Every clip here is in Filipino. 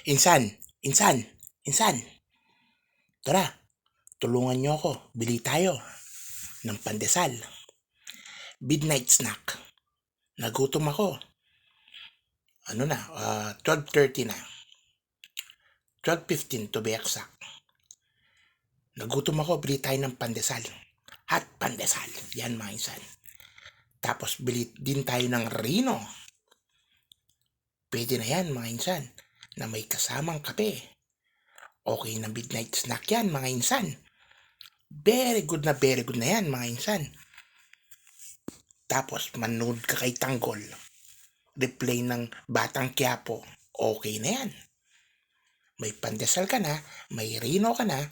Insan, insan, insan, tara, tulungan niyo ako, bili tayo ng pandesal. Midnight snack. Nagutom ako. Ano na, 12:30 na. 12:15 to be exact. Nagutom ako, bili tayo ng pandesal. Hot pandesal. Yan mga insan. Tapos bili din tayo ng Rino. Pwede na yan mga insan, na may kasamang kape. Okay na midnight snack yan mga insan. Very good na yan mga insan. Tapos manood ka kay Tanggol. Replay ng Batang Quiapo. Okay na yan. May pandesal ka na, may Rino ka na,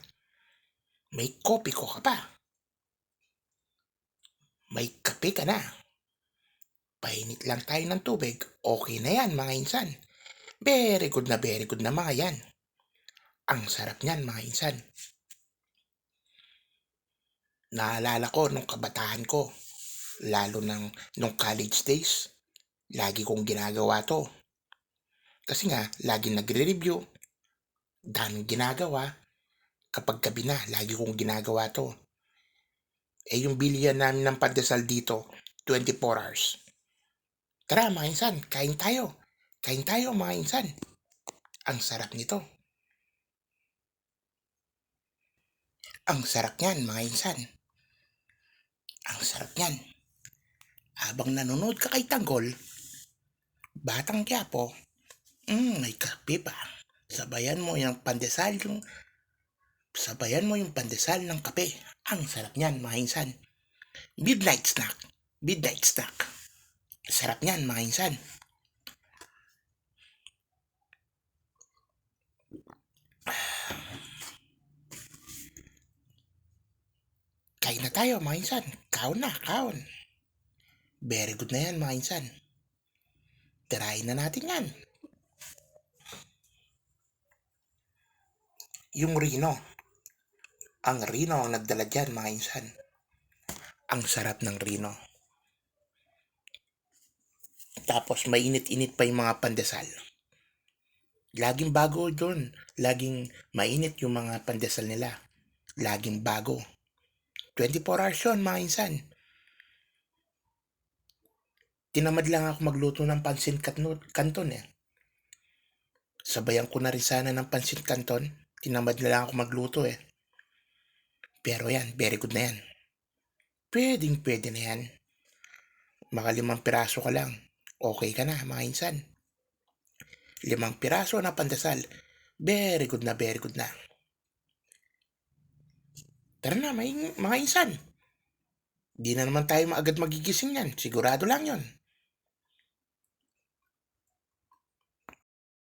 may kopi ko ka pa. May kape ka na. Painit lang tayo ng tubig. Okay na yan mga insan. Very good na mga yan. Ang sarap niyan mga insan. Naalala ko nung kabataan ko, lalo nung college days, lagi kong ginagawa to. Kasi nga, lagi nagre-review, daming ginagawa, kapag gabi na, lagi kong ginagawa to. Yung bilihan namin ng pandesal dito, 24 hours. Tara mga insan, kain tayo. Kain tayo mga insan. Ang sarap nito. Ang sarap niyan mga insan. Ang sarap niyan. Habang nanonood ka kay Tanggol, Batang Quiapo, may kape pa. Sabayan mo yung pandesal ng kape. Ang sarap niyan mga insan. Midnight snack. Sarap niyan mga insan. Kain na tayo mga insan. Kaon. Very good na yan mga insan. Tirahin na natin yan. Yung Rino. Ang Rino ang nagdala dyan mga insan. Ang sarap ng Rino. Tapos mainit-init pa yung mga pandesal. Laging bago doon. Laging mainit yung mga pandesal nila. Laging bago. 24 hours yun mga insan. Tinamad lang ako magluto ng pansit canton eh. Sabayan ko na rin sana ng pansit canton. Tinamad na lang ako magluto eh. Pero yan, very good na yan. Pwede na yan. Maka 5 piraso ka lang. Okay ka na mga insan. 5 piraso na pandesal. Very good na. Tara na mga insan. Di na naman tayo agad magigising yan. Sigurado lang yon.